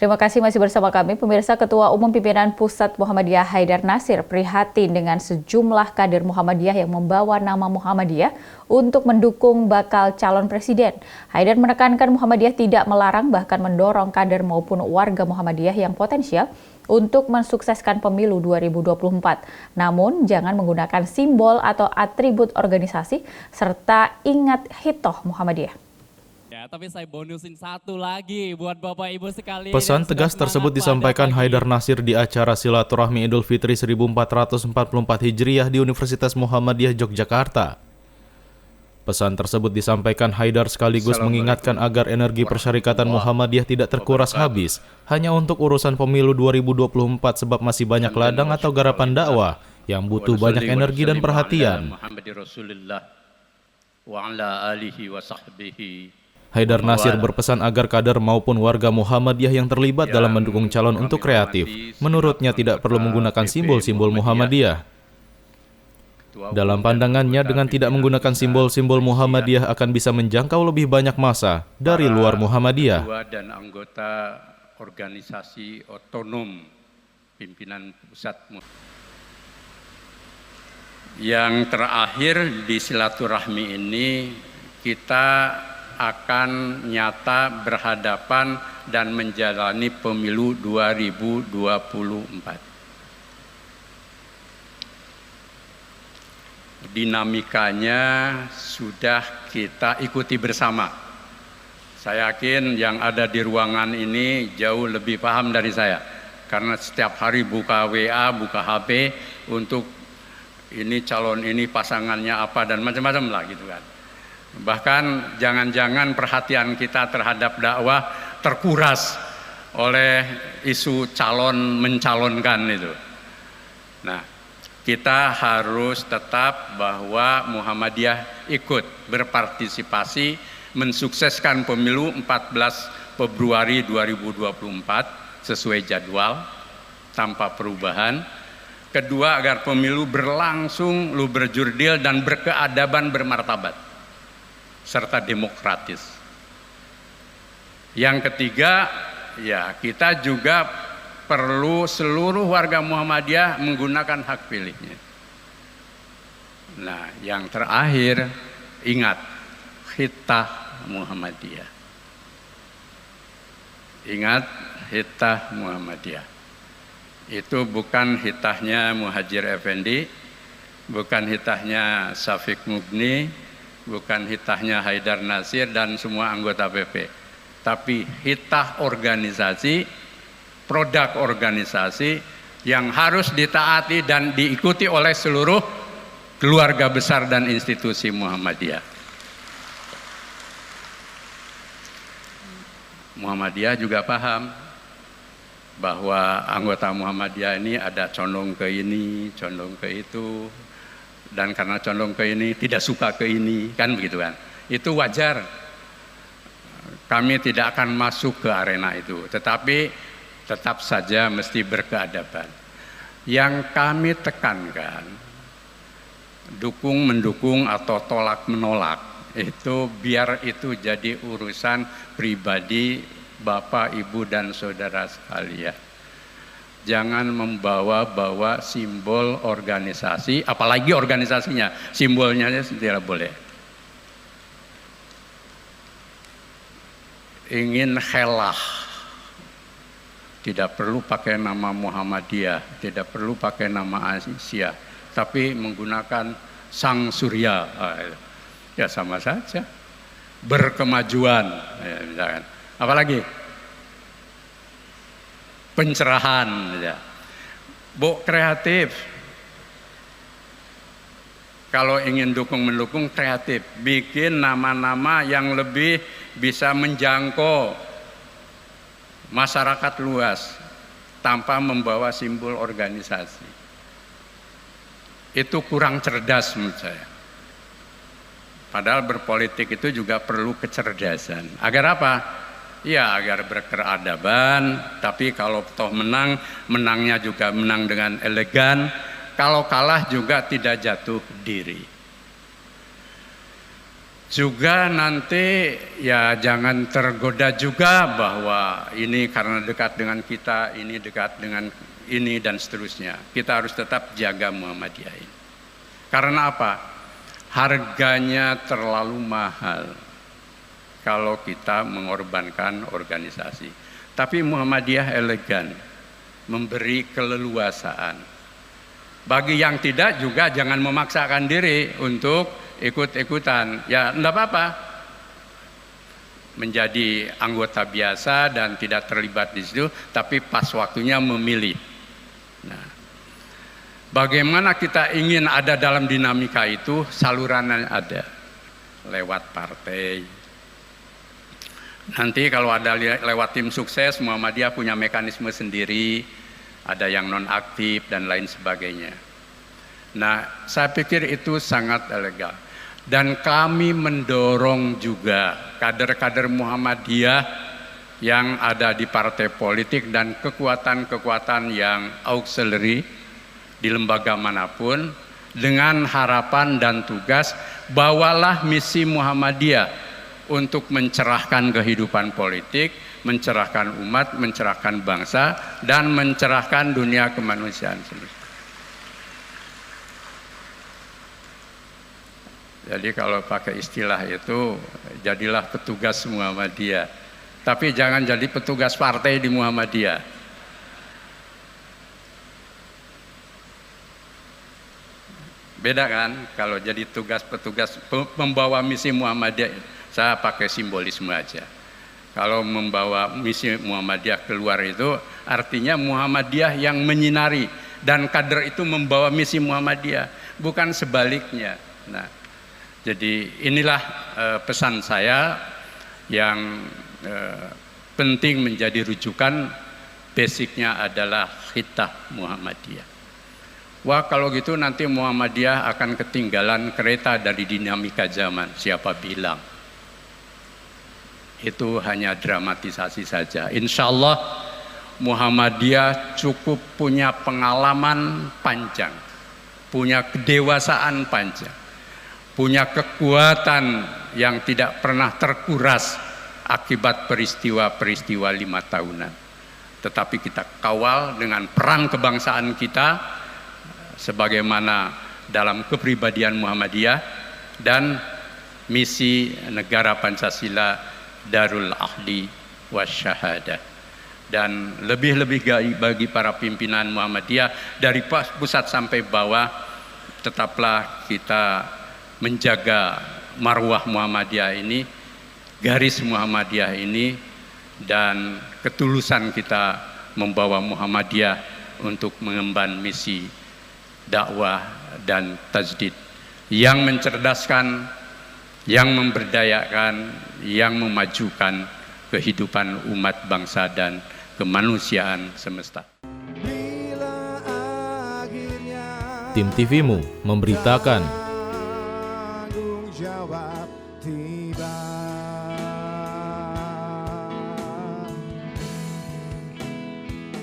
Terima kasih masih bersama kami. Pemirsa, Ketua Umum Pimpinan Pusat Muhammadiyah Haidar Nasir prihatin dengan sejumlah kader Muhammadiyah yang membawa nama Muhammadiyah untuk mendukung bakal calon presiden. Haidar menekankan Muhammadiyah tidak melarang bahkan mendorong kader maupun warga Muhammadiyah yang potensial untuk mensukseskan pemilu 2024. Namun, jangan menggunakan simbol atau atribut organisasi serta ingat hitoh Muhammadiyah. Ya, tapi saya bonusin satu lagi buat Bapak Ibu sekalian. Pesan tegas tersebut disampaikan Haidar Nasir di acara Silaturahmi Idul Fitri 1444 Hijriah di Universitas Muhammadiyah Yogyakarta. Pesan tersebut disampaikan Haidar sekaligus mengingatkan agar energi persyarikatan Muhammadiyah tidak terkuras habis hanya untuk urusan pemilu 2024 sebab masih banyak ladang atau garapan dakwah yang butuh banyak energi dan perhatian. Haidar Nasir berpesan agar kader maupun warga Muhammadiyah yang terlibat dalam mendukung calon untuk kreatif. Menurutnya tidak perlu menggunakan simbol-simbol Muhammadiyah. Dalam pandangannya, dengan tidak menggunakan simbol-simbol Muhammadiyah akan bisa menjangkau lebih banyak massa dari luar Muhammadiyah. Dan anggota organisasi otonom pimpinan pusat. Yang terakhir di silaturahmi ini kita akan nyata berhadapan dan menjalani pemilu 2024. Dinamikanya sudah kita ikuti bersama. Saya yakin yang ada di ruangan ini jauh lebih paham dari saya. Karena setiap hari buka WA, buka HP untuk ini calon ini pasangannya apa dan macam-macam lah gitu kan. Bahkan jangan-jangan perhatian kita terhadap dakwah terkuras oleh isu calon mencalonkan itu. Nah, kita harus tetap bahwa Muhammadiyah ikut berpartisipasi mensukseskan pemilu 14 Februari 2024 sesuai jadwal tanpa perubahan. Kedua, agar pemilu berlangsung luber jurdil dan berkeadaban bermartabat serta demokratis. Yang ketiga, ya kita juga perlu seluruh warga Muhammadiyah menggunakan hak pilihnya. Nah, yang terakhir, ingat khitah Muhammadiyah. Ingat khitah Muhammadiyah. Itu bukan hitahnya Muhajir Effendi, bukan hitahnya Syafiq Mubni, bukan hitahnya Haidar Nasir dan semua anggota PP, tapi hitah organisasi, produk organisasi yang harus ditaati dan diikuti oleh seluruh keluarga besar dan institusi Muhammadiyah. Muhammadiyah juga paham bahwa anggota Muhammadiyah ini ada condong ke ini, condong ke itu, dan karena condong ke ini tidak suka ke ini, kan begitu kan. Itu wajar. Kami tidak akan masuk ke arena itu, tetapi tetap saja mesti berkeadaban. Yang kami tekankan, dukung mendukung atau tolak menolak, itu biar itu jadi urusan pribadi Bapak, Ibu, dan saudara sekalian. Jangan membawa-bawa simbol organisasi, apalagi organisasinya, simbolnya tidak boleh. Ingin khelah, tidak perlu pakai nama Muhammadiyah, tidak perlu pakai nama Asia, tapi menggunakan Sang Surya, ya sama saja. Berkemajuan, ya, misalkan. Apalagi pencerahan, ya. Kreatif. Kalau ingin dukung-mendukung, kreatif. Bikin nama-nama yang lebih bisa menjangkau masyarakat luas tanpa membawa simbol organisasi. Itu kurang cerdas menurut saya. Padahal berpolitik itu juga perlu kecerdasan. Agar apa? Ya agar berkeadaban, tapi kalau toh menang, menangnya juga menang dengan elegan. Kalau kalah juga tidak jatuh diri. Juga nanti ya jangan tergoda juga bahwa ini karena dekat dengan kita, ini dekat dengan ini dan seterusnya. Kita harus tetap jaga Muhammadiyah ini. Karena apa? Harganya terlalu mahal kalau kita mengorbankan organisasi. Tapi Muhammadiyah elegan, memberi keleluasaan. Bagi yang tidak juga jangan memaksakan diri untuk ikut-ikutan, ya enggak apa-apa menjadi anggota biasa dan tidak terlibat di situ, tapi pas waktunya memilih. Nah, bagaimana kita ingin ada dalam dinamika itu, salurannya ada lewat partai. Nanti kalau ada lewat tim sukses, Muhammadiyah punya mekanisme sendiri, ada yang non aktif dan lain sebagainya. Nah, saya pikir itu sangat elegan. Dan kami mendorong juga kader-kader Muhammadiyah yang ada di partai politik dan kekuatan-kekuatan yang auxiliary di lembaga manapun, dengan harapan dan tugas, bawalah misi Muhammadiyah untuk mencerahkan kehidupan politik, mencerahkan umat, mencerahkan bangsa, dan mencerahkan dunia kemanusiaan semesta. Jadi kalau pakai istilah itu, jadilah petugas Muhammadiyah. Tapi jangan jadi petugas partai di Muhammadiyah. Beda kan kalau jadi petugas membawa misi Muhammadiyah, saya pakai simbolisme aja. Kalau membawa misi Muhammadiyah keluar itu artinya Muhammadiyah yang menyinari dan kader itu membawa misi Muhammadiyah, bukan sebaliknya. Nah, jadi inilah pesan saya yang penting menjadi rujukan, basicnya adalah khitah Muhammadiyah. Wah, kalau gitu nanti Muhammadiyah akan ketinggalan kereta dari dinamika zaman. Siapa bilang? Itu hanya dramatisasi saja. Insya Allah Muhammadiyah cukup punya pengalaman panjang, punya kedewasaan panjang, punya kekuatan yang tidak pernah terkuras akibat peristiwa-peristiwa 5 tahunan. Tetapi kita kawal dengan perang kebangsaan kita, sebagaimana dalam kepribadian Muhammadiyah dan misi negara Pancasila Darul Ahdi Wasyahadah. Dan lebih-lebih bagi para pimpinan Muhammadiyah dari pusat sampai bawah, tetaplah kita menjaga marwah Muhammadiyah ini, garis Muhammadiyah ini, dan ketulusan kita membawa Muhammadiyah untuk mengemban misi dakwah dan tajdid yang mencerdaskan, yang memberdayakan, yang memajukan kehidupan umat bangsa dan kemanusiaan semesta. Tim TVmu memberitakan. Jawab tiba.